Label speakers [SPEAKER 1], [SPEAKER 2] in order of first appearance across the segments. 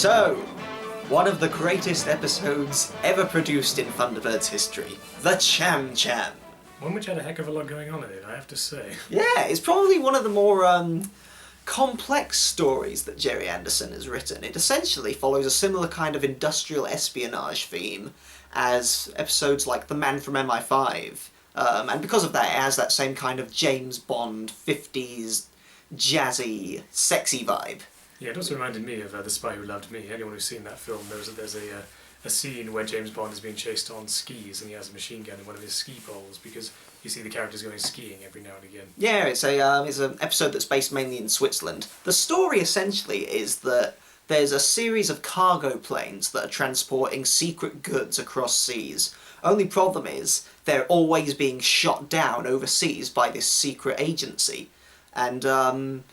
[SPEAKER 1] So, one of the greatest episodes ever produced in Thunderbirds history, the Cham-Cham.
[SPEAKER 2] One which had a heck of a lot going on in it, I have to say.
[SPEAKER 1] Yeah, it's probably one of the more complex stories that Gerry Anderson has written. It essentially follows a similar kind of industrial espionage theme as episodes like The Man from MI5. And because of that, it has that same kind of James Bond 50s jazzy, sexy vibe.
[SPEAKER 2] Yeah, it also reminded me of The Spy Who Loved Me. Anyone who's seen that film knows that there's a scene where James Bond is being chased on skis and he has a machine gun in one of his ski poles because you see the characters going skiing every now and again.
[SPEAKER 1] Yeah, it's an episode that's based mainly in Switzerland. The story essentially is that there's a series of cargo planes that are transporting secret goods across seas. Only problem is they're always being shot down overseas by this secret agency. And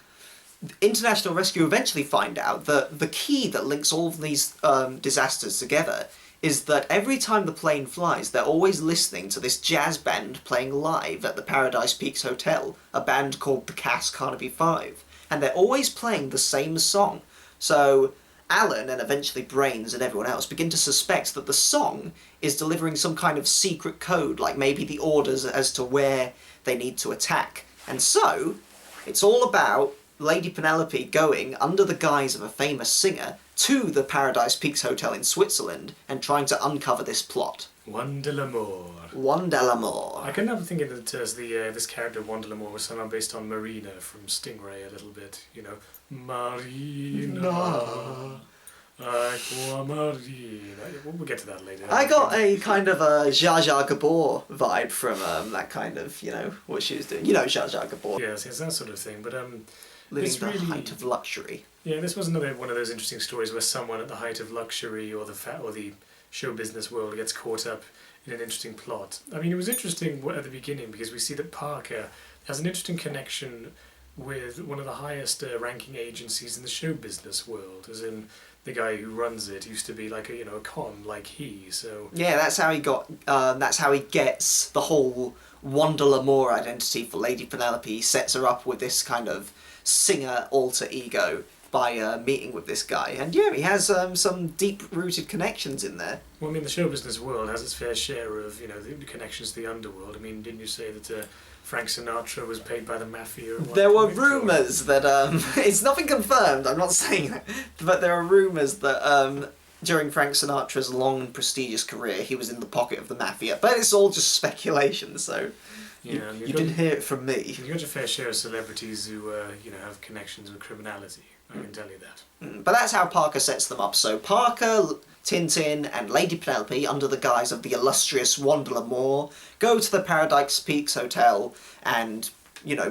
[SPEAKER 1] International Rescue eventually find out that the key that links all of these disasters together is that every time the plane flies, they're always listening to this jazz band playing live at the Paradise Peaks Hotel, a band called the Cass Carnaby 5. And they're always playing the same song. So Alan, and eventually Brains and everyone else, begin to suspect that the song is delivering some kind of secret code, like maybe the orders as to where they need to attack. And so, it's all about Lady Penelope going, under the guise of a famous singer, to the Paradise Peaks Hotel in Switzerland and trying to uncover this plot.
[SPEAKER 2] Juan de l'Amour.
[SPEAKER 1] Juan de l'Amour.
[SPEAKER 2] I couldn't help thinking that this character Juan de l'Amour was somehow based on Marina from Stingray a little bit. You know, Marina. Aqua Marina. We'll get to that later.
[SPEAKER 1] I got a kind of a Zsa Zsa Gabor vibe from that kind of, what she was doing. You know Zsa Zsa Gabor.
[SPEAKER 2] Yes, it's that sort of thing. But
[SPEAKER 1] living the height of luxury.
[SPEAKER 2] Yeah, this was another one of those interesting stories where someone at the height of luxury or the show business world gets caught up in an interesting plot. I mean, it was interesting at the beginning because we see that Parker has an interesting connection with one of the highest ranking agencies in the show business world, as in the guy who runs it used to be like a con like he. So
[SPEAKER 1] yeah, that's how he got. That's how he gets the whole Juan de l'Amour identity for Lady Penelope. He sets her up with this kind of singer alter ego by meeting with this guy, and yeah, he has some deep-rooted connections in there.
[SPEAKER 2] Well, I mean, the show business world has its fair share of the connections to the underworld. I mean, didn't you say that Frank Sinatra was paid by the mafia?
[SPEAKER 1] There were rumours that it's nothing confirmed. I'm not saying that, but there are rumours that during Frank Sinatra's long and prestigious career, he was in the pocket of the mafia. But it's all just speculation, so.
[SPEAKER 2] Yeah,
[SPEAKER 1] you didn't hear it from me.
[SPEAKER 2] You've got your fair share of celebrities who, have connections with criminality. I can tell you that.
[SPEAKER 1] But that's how Parker sets them up. So Parker, Tintin, and Lady Penelope, under the guise of the illustrious Juan de l'Amour, go to the Paradise Peaks Hotel and,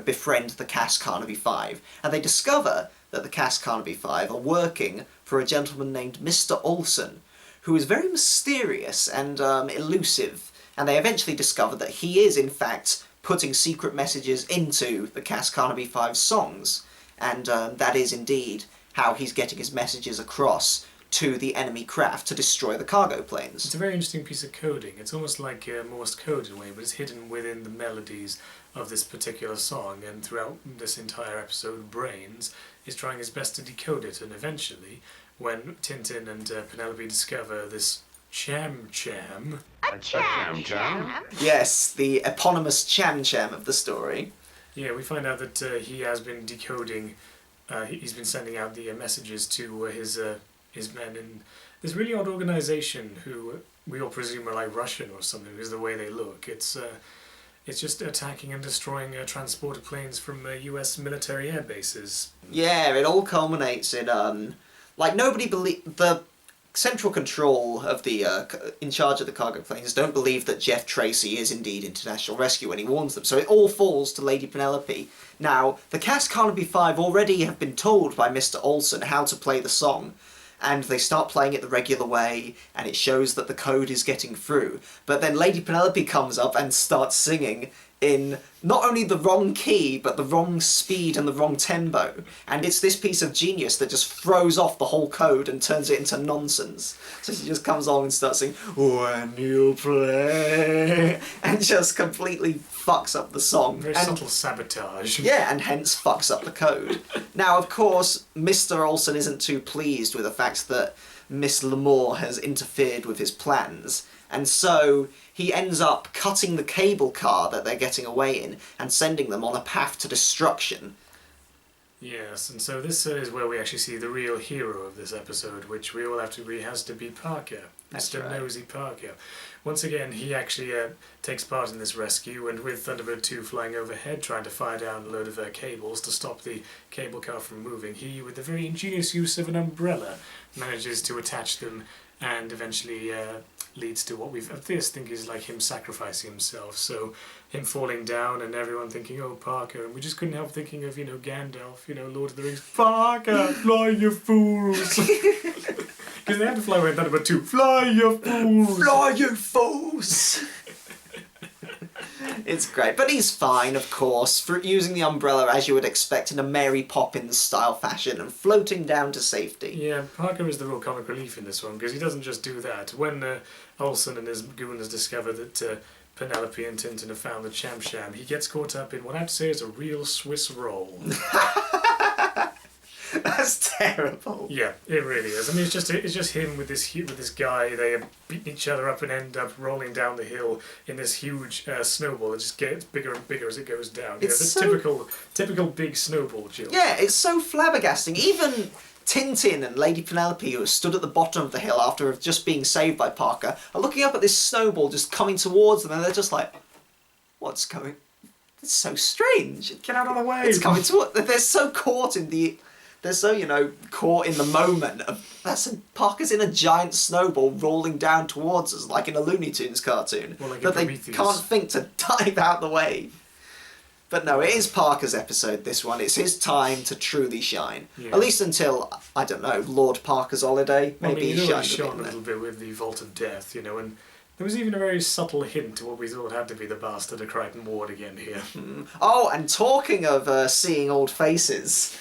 [SPEAKER 1] befriend the Cass Carnaby 5. And they discover that the Cass Carnaby 5 are working for a gentleman named Mr. Olsen, who is very mysterious and elusive. And they eventually discover that he is, in fact, putting secret messages into the Cass Carnaby 5 songs. And that is indeed how he's getting his messages across to the enemy craft to destroy the cargo planes.
[SPEAKER 2] It's a very interesting piece of coding. It's almost like Morse code in a way, but it's hidden within the melodies of this particular song. And throughout this entire episode, Brains is trying his best to decode it. And eventually, when Tintin and Penelope discover this Cham-Cham.
[SPEAKER 3] A Cham-Cham?
[SPEAKER 1] Yes, the eponymous Cham-Cham of the story.
[SPEAKER 2] Yeah, we find out that he has been decoding, he's been sending out the messages to his men in this really odd organisation who we all presume are like Russian or something because of the way they look. It's just attacking and destroying transporter planes from US military air bases.
[SPEAKER 1] Yeah, it all culminates in, nobody the central control of the, in charge of the cargo planes don't believe that Jeff Tracy is indeed International Rescue when he warns them, so it all falls to Lady Penelope. Now, the Cass Carnaby 5 already have been told by Mr. Olsen how to play the song, and they start playing it the regular way, and it shows that the code is getting through. But then Lady Penelope comes up and starts singing in not only the wrong key, but the wrong speed and the wrong tempo. And it's this piece of genius that just throws off the whole code and turns it into nonsense. So she just comes along and starts singing, "When you play," and just completely fucks up the song.
[SPEAKER 2] Very subtle sabotage.
[SPEAKER 1] Yeah, and hence fucks up the code. Now, of course, Mr. Olsen isn't too pleased with the fact that Miss Lamore has interfered with his plans, and so he ends up cutting the cable car that they're getting away in and sending them on a path to destruction.
[SPEAKER 2] Yes, and so this is where we actually see the real hero of this episode, which we all have to agree has to be Parker.
[SPEAKER 1] That's
[SPEAKER 2] Mr.
[SPEAKER 1] right.
[SPEAKER 2] Nosy Parker. Once again, he actually takes part in this rescue, and with Thunderbird 2 flying overhead, trying to fire down a load of cables to stop the cable car from moving, he, with the very ingenious use of an umbrella, manages to attach them and eventually leads to what we've at this think is like him sacrificing himself. So him falling down and everyone thinking, oh, Parker, and we just couldn't help thinking of, Gandalf, Lord of the Rings, Parker, fly you fools. Because they had to fly away in Thunderbird 2, fly you fools.
[SPEAKER 1] Fly, you fools! It's great, but he's fine, of course, for using the umbrella as you would expect in a Mary Poppins style fashion and floating down to safety.
[SPEAKER 2] Yeah, Parker is the real comic relief in this one, because he doesn't just do that. When Olsen and his goons discover that Penelope and Tintin have found the Cham-Cham, he gets caught up in what I have to say is a real Swiss roll.
[SPEAKER 1] That's terrible.
[SPEAKER 2] Yeah, it really is. I mean, it's just him with this guy. They are beating each other up and end up rolling down the hill in this huge snowball that just gets bigger and bigger as it goes down.
[SPEAKER 1] It's
[SPEAKER 2] This
[SPEAKER 1] so...
[SPEAKER 2] typical big snowball, Jill.
[SPEAKER 1] Yeah, it's so flabbergasting. Even Tintin and Lady Penelope, who stood at the bottom of the hill after just being saved by Parker, are looking up at this snowball just coming towards them, and they're just like, what's going... It's so strange.
[SPEAKER 2] Get out of the way!
[SPEAKER 1] It's coming towards... They're so caught in the... They're so, caught in the moment of Parker's in a giant snowball rolling down towards us, like in a Looney Tunes cartoon,
[SPEAKER 2] Well, like
[SPEAKER 1] that they
[SPEAKER 2] Prometheus.
[SPEAKER 1] can't think to dive out the way. But no, it is Parker's episode, this one. It's his time to truly shine.
[SPEAKER 2] Yeah.
[SPEAKER 1] At least until, I don't know, Lord Parker's holiday.
[SPEAKER 2] Well,
[SPEAKER 1] Maybe
[SPEAKER 2] he
[SPEAKER 1] he
[SPEAKER 2] already
[SPEAKER 1] shined a
[SPEAKER 2] shone a
[SPEAKER 1] bit
[SPEAKER 2] little bit with the Vault of Death, and there was even a very subtle hint to what we thought had to be the bastard of Crichton Ward again here.
[SPEAKER 1] Oh, and talking of seeing old faces...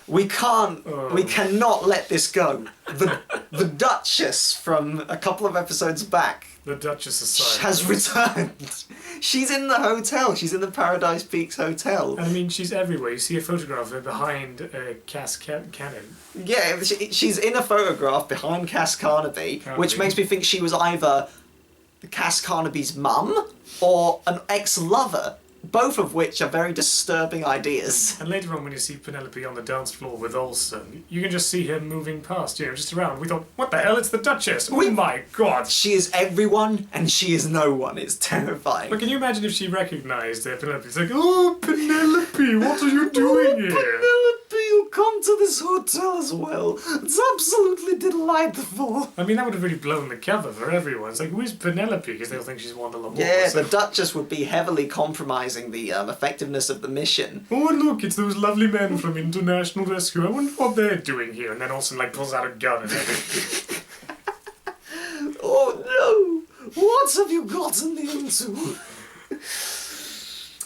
[SPEAKER 1] We cannot let this go. The Duchess from a couple of episodes back
[SPEAKER 2] The Duchess Society.
[SPEAKER 1] has returned. She's in the hotel. She's in the Paradise Peaks Hotel.
[SPEAKER 2] And I mean, she's everywhere. You see a photograph of her behind Cass Cannon.
[SPEAKER 1] Yeah, she's in a photograph behind Cass Carnaby, which makes me think she was either Cass Carnaby's mum or an ex-lover. Both of which are very disturbing ideas.
[SPEAKER 2] And later on, when you see Penelope on the dance floor with Olsen, you can just see her moving past, just around. We thought, what the hell? It's the Duchess! Oh my god!
[SPEAKER 1] She is everyone and she is no one. It's terrifying.
[SPEAKER 2] But can you imagine if she recognised Penelope? It's like, oh, Penelope, what are you doing here?
[SPEAKER 1] Penelope, you come to this hotel as well. It's absolutely delightful.
[SPEAKER 2] I mean, that would have really blown the cover for everyone. It's like, who is Penelope? Because they'll think she's Wanda Lamore.
[SPEAKER 1] Yeah,
[SPEAKER 2] so.
[SPEAKER 1] the Duchess would be heavily compromising the effectiveness of the mission.
[SPEAKER 2] Oh, look, it's those lovely men from International Rescue. I wonder what they're doing here. And then Olsen, pulls out a gun and everything.
[SPEAKER 1] Oh no! What have you gotten me into?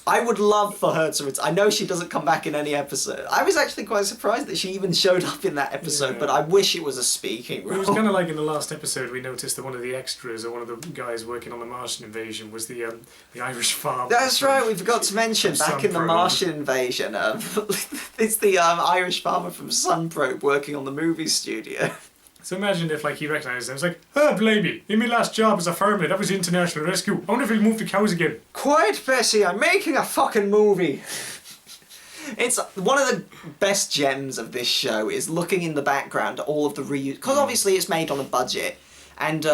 [SPEAKER 1] I would love for her to return. I know she doesn't come back in any episode. I was actually quite surprised that she even showed up in that episode,
[SPEAKER 2] Yeah.
[SPEAKER 1] but I wish it was a speaking role.
[SPEAKER 2] It was kind of like in the last episode we noticed that one of the extras or one of the guys working on the Martian invasion was the Irish farmer.
[SPEAKER 1] That's right, we forgot to mention,
[SPEAKER 2] From
[SPEAKER 1] back in the
[SPEAKER 2] Sunprobe.
[SPEAKER 1] Martian invasion, it's the Irish farmer from Sunprobe working on the movie studio.
[SPEAKER 2] So imagine if he recognised them. It's like, oh, blimey, in my last job as a fireman, that was International Rescue. I wonder if he'll move the cows again.
[SPEAKER 1] Quiet, Bessie, I'm making a fucking movie. It's one of the best gems of this show is looking in the background at all of the reuse, because obviously it's made on a budget, and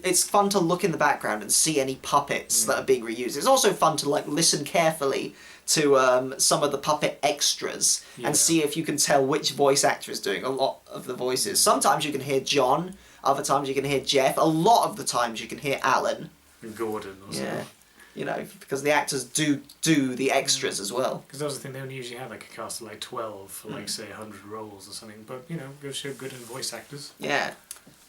[SPEAKER 1] it's fun to look in the background and see any puppets that are being reused. It's also fun to listen carefully to some of the puppet extras and see if you can tell which voice actor is doing a lot of the voices. Sometimes you can hear John, other times you can hear Jeff, a lot of the times you can hear Alan.
[SPEAKER 2] And Gordon or something.
[SPEAKER 1] Yeah. Because the actors do the extras as well.
[SPEAKER 2] Because that was the thing, they only usually have a cast of 12 for say 100 roles or something. But, go show good in voice actors.
[SPEAKER 1] Yeah.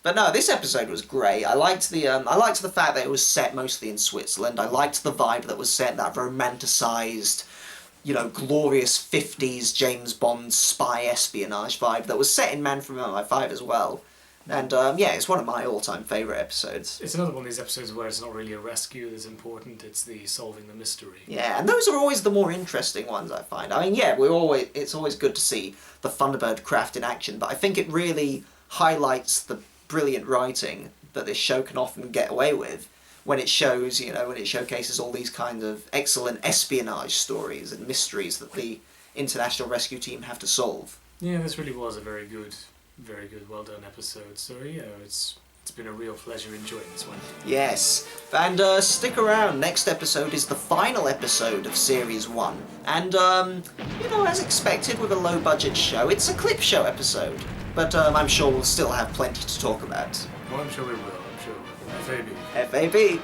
[SPEAKER 1] But no, this episode was great. I liked the fact that it was set mostly in Switzerland. I liked the vibe that was set, that romanticised, glorious 50s James Bond spy espionage vibe that was set in Man from MI5 as well. And it's one of my all-time favourite episodes.
[SPEAKER 2] It's another one of these episodes where it's not really a rescue that's important, it's the solving the mystery.
[SPEAKER 1] Yeah, and those are always the more interesting ones, I find. I mean, it's always good to see the Thunderbird craft in action, but I think it really highlights the brilliant writing that this show can often get away with when it shows, when it showcases all these kinds of excellent espionage stories and mysteries that the International Rescue Team have to solve.
[SPEAKER 2] Yeah, this really was a very good, well done episode. So it's been a real pleasure enjoying this one.
[SPEAKER 1] Yes, and stick around. Next episode is the final episode of Series 1. And, as expected with a low-budget show, it's a clip show episode. But I'm sure we'll still have plenty to talk about.
[SPEAKER 2] Well, I'm sure we will. FAB.
[SPEAKER 1] FAB.